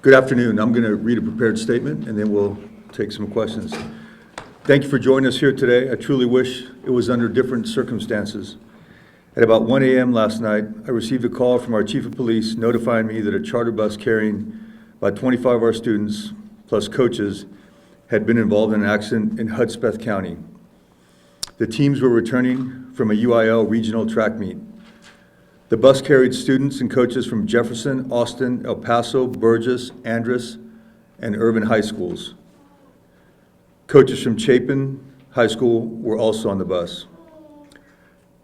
Good afternoon. I'm going to read a prepared statement and then we'll take some questions. Thank you for joining us here today. I truly wish it was under different circumstances. At about 1 a.m. last night, I received a call from our chief of police notifying me that a charter bus carrying about 25 of our students, plus coaches, had been involved in an accident in Hudspeth County. The teams were returning from a UIL regional track meet. The bus carried students and coaches from Jefferson, Austin, El Paso, Burges, Andress, and Irvin High Schools. Coaches from Chapin High School were also on the bus.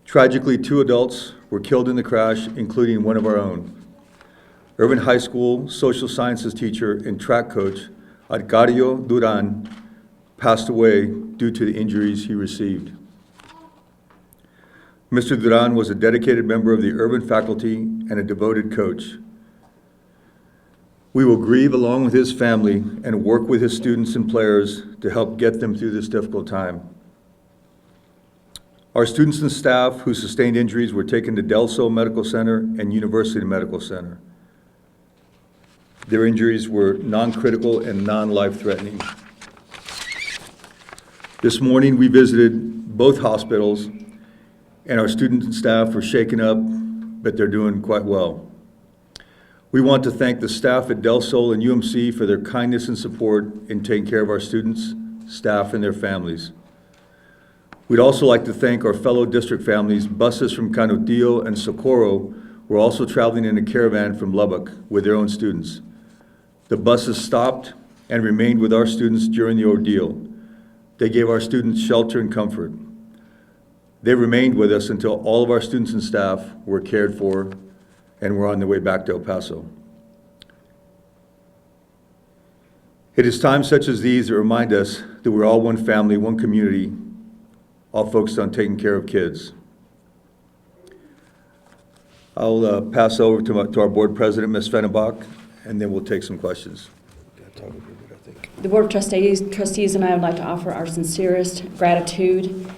Tragically, 2 adults were killed in the crash, including one of our own. Irvin High School social sciences teacher and track coach, Arcadio Duran, passed away due to the injuries he received. Mr. Duran was a dedicated member of the Irvin faculty and a devoted coach. We will grieve along with his family and work with his students and players to help get them through this difficult time. Our students and staff who sustained injuries were taken to Del Sol Medical Center and University Medical Center. Their injuries were non-critical and non-life-threatening. This morning, we visited both hospitals, and our students and staff were shaken up, but they're doing quite well. We want to thank the staff at Del Sol and UMC for their kindness and support in taking care of our students, staff, and their families. We'd also like to thank our fellow district families. Buses from Canutillo and Socorro were also traveling in a caravan from Lubbock with their own students. The buses stopped and remained with our students during the ordeal. They gave our students shelter and comfort. They remained with us until all of our students and staff were cared for and were on their way back to El Paso. It is times such as these that remind us that we're all one family, one community, all focused on taking care of kids. I'll pass over to our board president, Ms. Fennebach, and then we'll take some questions. The Board of Trustees and I would like to offer our sincerest gratitude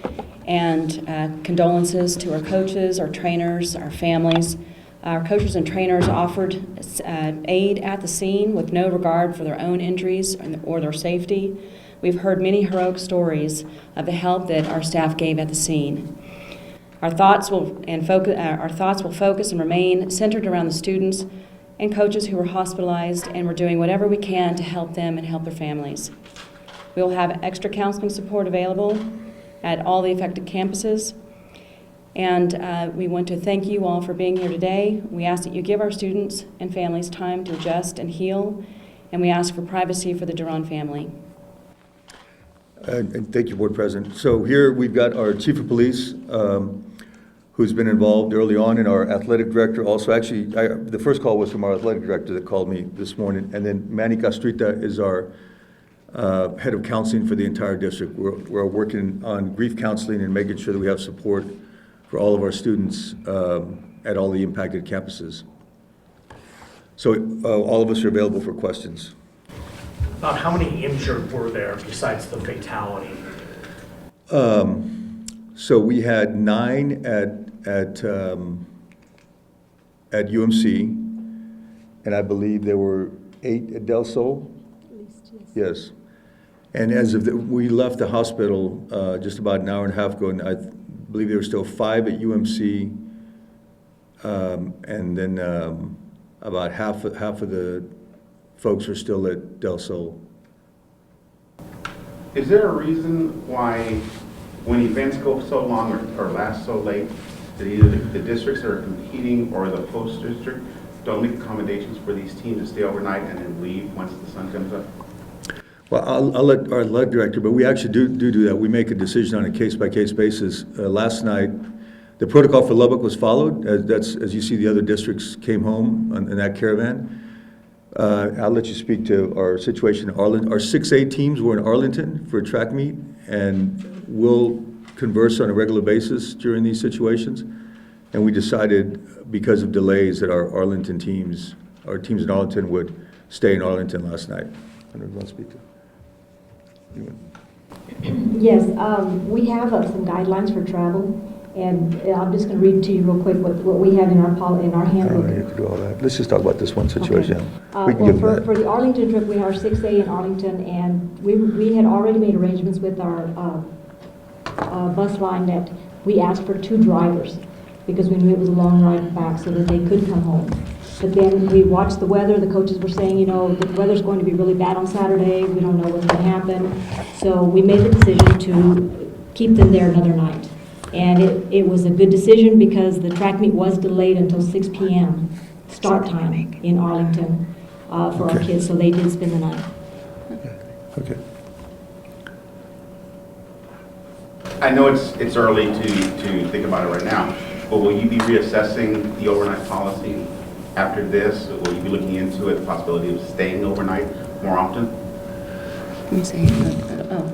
and condolences to our coaches, our trainers, our families. Our coaches and trainers offered aid at the scene with no regard for their own injuries or their safety. We've heard many heroic stories of the help that our staff gave at the scene. Our thoughts will focus and remain centered around the students and coaches who were hospitalized, and we're doing whatever we can to help them and help their families. We will have extra counseling support available at all the affected campuses. And we want to thank you all for being here today. We ask that you give our students and families time to adjust and heal, and we ask for privacy for the Duran family. And thank you, Board President. So here we've got our Chief of Police, who's been involved early on, and our athletic director also. Actually, the first call was from our athletic director that called me this morning, and then Manny Castrita is our head of counseling for the entire district. We're working on grief counseling and making sure that we have support for all of our students at all the impacted campuses. So all of us are available for questions. About how many injured were there besides the fatality? So we had 9 at UMC, and I believe there were 8 at Del Sol. At least, yes. And as of we left the hospital just about an hour and a half ago, and I believe there were still 5 at UMC, and then about half of the folks are still at Del Sol. Is there a reason why, when events go so long or last so late, that either the districts that are competing or the host district don't make accommodations for these teams to stay overnight and then leave once the sun comes up? Well, I'll let our athletic director, but we actually do that. We make a decision on a case-by-case basis. Last night, the protocol for Lubbock was followed. As you see, the other districts came home in that caravan. I'll let you speak to our situation in Arlington. Our 6A teams were in Arlington for a track meet, and we'll converse on a regular basis during these situations. And we decided, because of delays, that our teams in Arlington would stay in Arlington last night. I don't know if you want to speak to Yes, we have some guidelines for travel, And I'm just going to read to you real quick what we have in our I don't know handbook. if you could do all that. Let's just talk about this one situation. Okay. We can Well, give for that. the Arlington trip, we are 6A in Arlington, and we had already made arrangements with our bus line that we asked for 2 drivers because we knew it was a long ride back so that they could come home. But then we watched the weather. The coaches were saying, the weather's going to be really bad on Saturday. We don't know what's going to happen. So we made the decision to keep them there another night. And it was a good decision because the track meet was delayed until 6 p.m. start time in Arlington for our Okay. kids, so they did spend the night. Okay. I know it's early to think about it right now, but will you be reassessing the overnight policy after this? Will you be looking into it, the possibility of staying overnight more often? Let me see.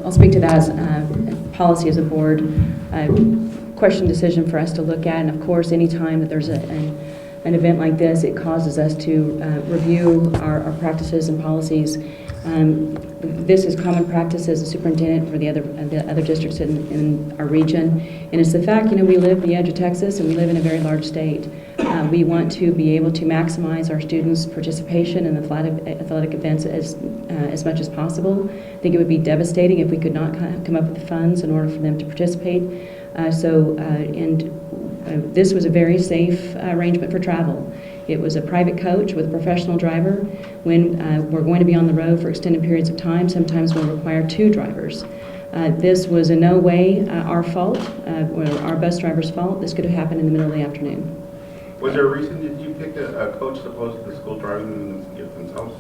I'll speak to that as policy as a board. Question decision for us to look at, and of course, anytime that there's an event like this, it causes us to review our practices and policies. This is common practice as a superintendent for the other districts in our region, and it's the fact, we live the edge of Texas and we live in a very large state. We want to be able to maximize our students' participation in athletic events as much as possible. I think it would be devastating if we could not come up with the funds in order for them to participate. This was a very safe arrangement for travel. It was a private coach with a professional driver. When we're going to be on the road for extended periods of time, sometimes we'll require 2 drivers. This was in no way our fault, or our bus driver's fault. This could have happened in the middle of the afternoon. Was there a reason that you picked a coach as opposed to the school driving themselves?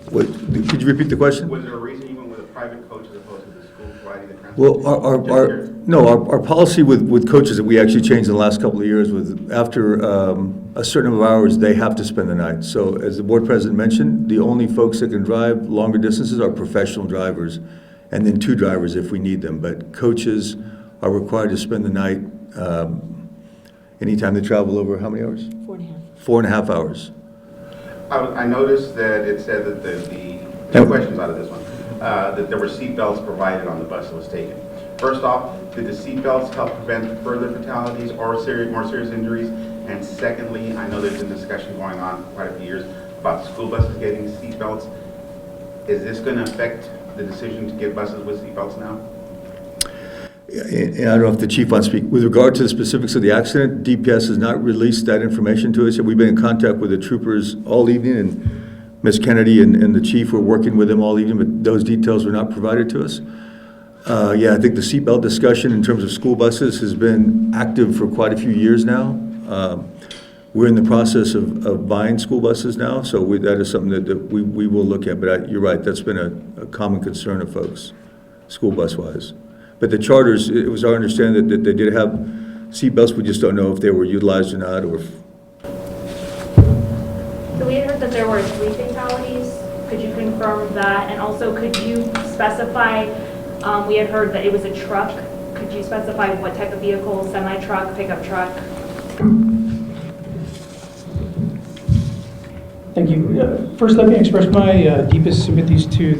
Could you repeat the question? Was there a reason you went with a private coach as opposed to the school providing the transport? Well, our policy with coaches that we actually changed in the last couple of years was after a certain number of hours, they have to spend the night. So as the board president mentioned, the only folks that can drive longer distances are professional drivers, and then 2 drivers if we need them. But coaches are required to spend the night anytime they travel over how many hours? 4.5. 4.5 hours. I noticed that it said that the 2 questions out of this one, that there were seat belts provided on the bus that was taken. First off, did the seat belts help prevent further fatalities or more serious injuries? And secondly, I know there's been discussion going on for quite a few years about school buses getting seat belts. Is this going to affect the decision to get buses with seat belts now? And I don't know if the chief wants to speak. With regard to the specifics of the accident, DPS has not released that information to us. We've been in contact with the troopers all evening, and Ms. Kennedy and the chief were working with them all evening, but those details were not provided to us. I think the seatbelt discussion in terms of school buses has been active for quite a few years now. We're in the process of buying school buses now, so that is something that we will look at. But you're right, that's been a common concern of folks, school bus-wise. But the charters, it was our understanding that they did have seatbelts. We just don't know if they were utilized or not. So we had heard that there were 3 fatalities. Could you confirm that? And also, could you specify, we had heard that it was a truck. Could you specify what type of vehicle, semi-truck, pickup truck? Thank you. First, let me express my deepest sympathies to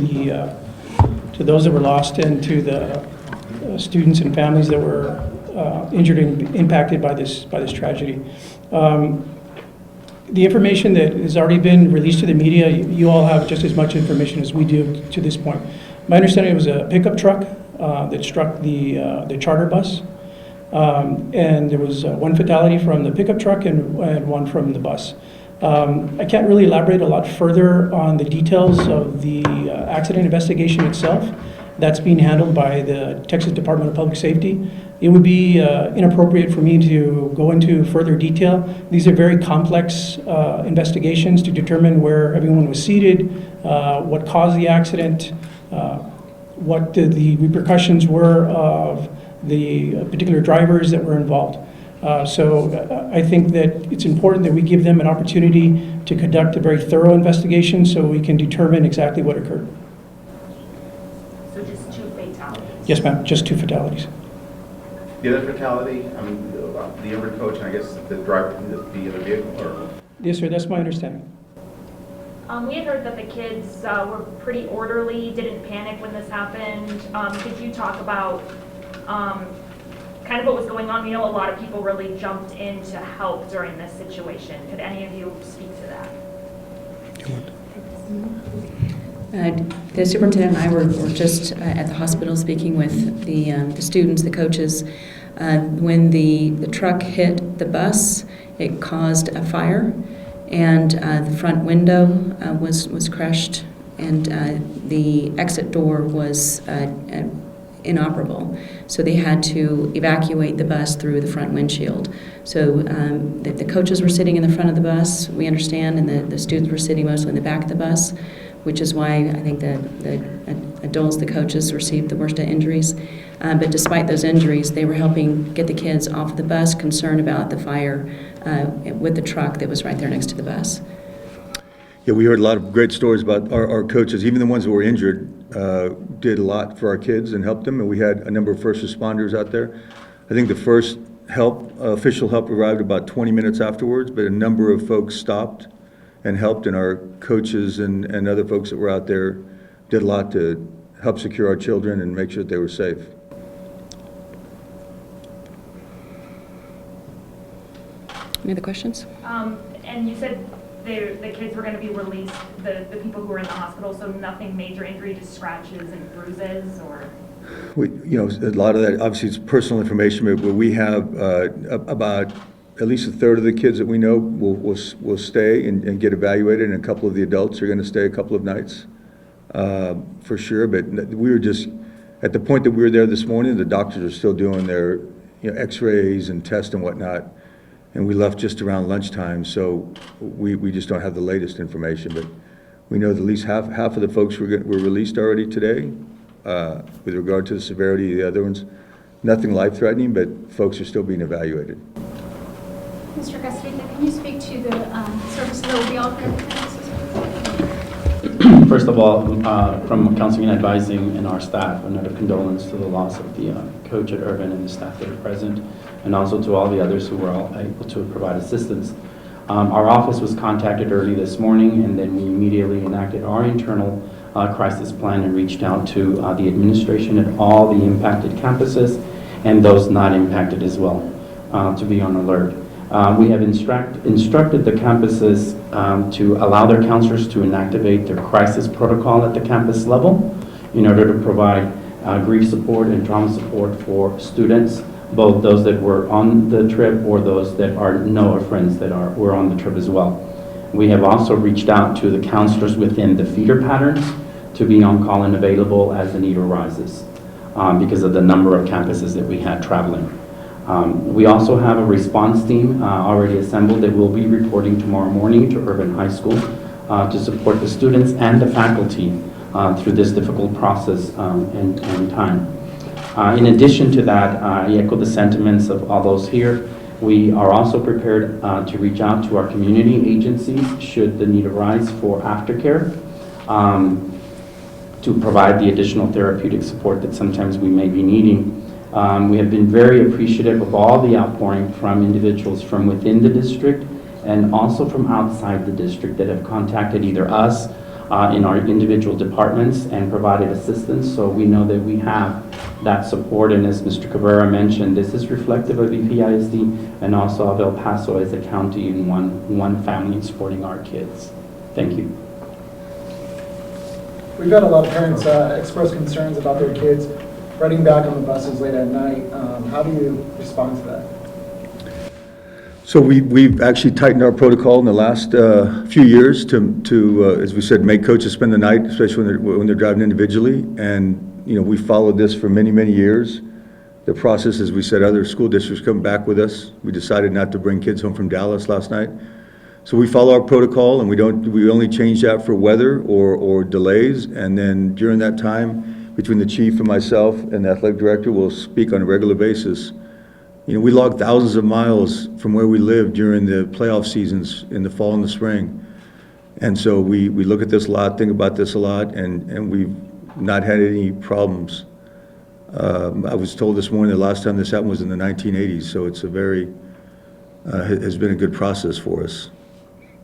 those that were lost and to the students and families that were injured and impacted by this tragedy. The information that has already been released to the media, you all have just as much information as we do to this point. My understanding, it was a pickup truck that struck the charter bus, and there was 1 fatality from the pickup truck and 1 from the bus. I can't really elaborate a lot further on the details of the accident investigation itself. That's being handled by the Texas Department of Public Safety. It would be inappropriate for me to go into further detail. These are very complex investigations to determine where everyone was seated, what caused the accident, what the repercussions were of the particular drivers that were involved. So I think that it's important that we give them an opportunity to conduct a very thorough investigation so we can determine exactly what occurred. So just 2 fatalities? Yes, ma'am, just 2 fatalities. The other fatality, the other coach, and I guess the driver, the other vehicle, or? Yes, sir, that's my understanding. We had heard that the kids were pretty orderly, didn't panic when this happened. Could you talk about kind of what was going on. We know a lot of people really jumped in to help during this situation. Could any of you speak to that? The superintendent and I were just at the hospital speaking with the students, the coaches. When the truck hit the bus, it caused a fire, and the front window was crushed, and the exit door was inoperable. So they had to evacuate the bus through the front windshield. So the coaches were sitting in the front of the bus, we understand, and the students were sitting mostly in the back of the bus, which is why I think the adults, the coaches, received the worst of injuries. But despite those injuries, they were helping get the kids off of the bus, concerned about the fire with the truck that was right there next to the bus. Yeah, we heard a lot of great stories about our coaches, even the ones that were injured, did a lot for our kids and helped them, and we had a number of first responders out there. I think the first official help arrived about 20 minutes afterwards, but a number of folks stopped and helped, and our coaches and other folks that were out there did a lot to help secure our children and make sure that they were safe. Any other questions? And you said the kids were going to be released, the people who were in the hospital, so nothing major injury, just scratches and bruises, or? A lot of that, obviously, it's personal information, but we have about at least a third of the kids that we know will stay and get evaluated, and a couple of the adults are going to stay a couple of nights, for sure. But we were just, at the point that we were there this morning, the doctors are still doing their x-rays and tests and whatnot, and we left just around lunchtime, so we just don't have the latest information. But we know that at least half of the folks were released already today. With regard to the severity of the other ones, nothing life-threatening, but folks are still being evaluated. Mr. Castrita, can you speak to the services that will be offered at the campuses? First of all, from counseling and advising and our staff, another condolence to the loss of the coach at Irvin and the staff that are present, and also to all the others who were all able to provide assistance. Our office was contacted early this morning, and then we immediately enacted our internal crisis plan and reached out to the administration at all the impacted campuses and those not impacted as well, to be on alert. We have instructed the campuses to allow their counselors to inactivate their crisis protocol at the campus level in order to provide grief support and trauma support for students, both those that were on the trip or those that know our friends that were on the trip as well. We have also reached out to the counselors within the feeder patterns to be on call and available as the need arises because of the number of campuses that we had traveling. We also have a response team already assembled that will be reporting tomorrow morning to Irvin High School to support the students and the faculty through this difficult process and time. In addition to that, I echo the sentiments of all those here. We are also prepared to reach out to our community agencies should the need arise for aftercare to provide the additional therapeutic support that sometimes we may be needing. We have been very appreciative of all the outpouring from individuals from within the district and also from outside the district that have contacted either us in our individual departments and provided assistance. So we know that we have that support, and as Mr. Cabrera mentioned, this is reflective of EPISD and also of El Paso as a county in one family supporting our kids. Thank you. We've had a lot of parents express concerns about their kids riding back on the buses late at night. How do you respond to that? So we've actually tightened our protocol in the last few years to as we said, make coaches spend the night, especially when they're driving individually. And we followed this for many, many years. The process, as we said, other school districts come back with us. We decided not to bring kids home from Dallas last night. So we follow our protocol, and we only change that for weather or delays. And then during that time, between the chief and myself and the athletic director, we'll speak on a regular basis. We log thousands of miles from where we live during the playoff seasons in the fall and the spring. And so we look at this a lot, think about this a lot, and we've not had any problems. I was told this morning the last time this happened was in the 1980s, so it's has been a good process for us.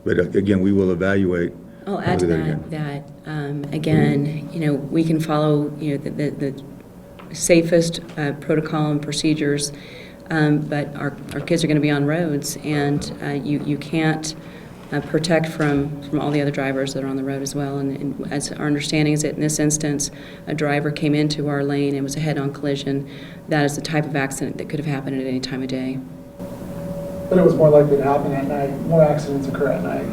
But again, we will evaluate. I'll add to that, again, we can follow, the safest protocol and procedures, but our kids are going to be on roads, and you can't protect from all the other drivers that are on the road as well. And as our understanding is that in this instance, a driver came into our lane and was a head-on collision. That is the type of accident that could have happened at any time of day. But it was more likely to happen at night, more accidents occur at night.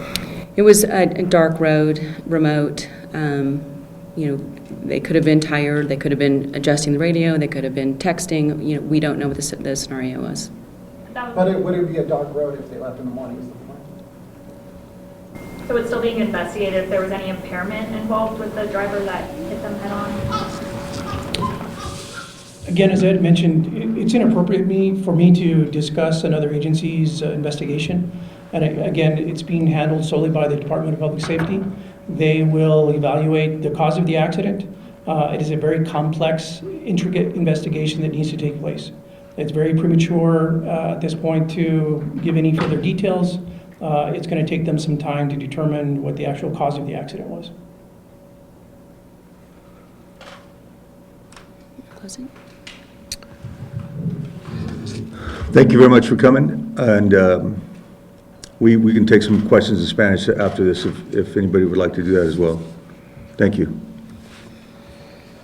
It was a dark road, remote. They could have been tired, they could have been adjusting the radio, they could have been texting. We don't know what the scenario was. But would it be a dark road if they left in the morning, is the point? So it's still being investigated if there was any impairment involved with the driver that hit them head on? Again, as Ed mentioned, it's inappropriate for me to discuss another agency's investigation. And again, it's being handled solely by the Department of Public Safety. They will evaluate the cause of the accident. It is a very complex, intricate investigation that needs to take place. It's very premature at this point to give any further details. It's going to take them some time to determine what the actual cause of the accident was. Closing. Thank you very much for coming, and we can take some questions in Spanish after this if anybody would like to do that as well. Thank you.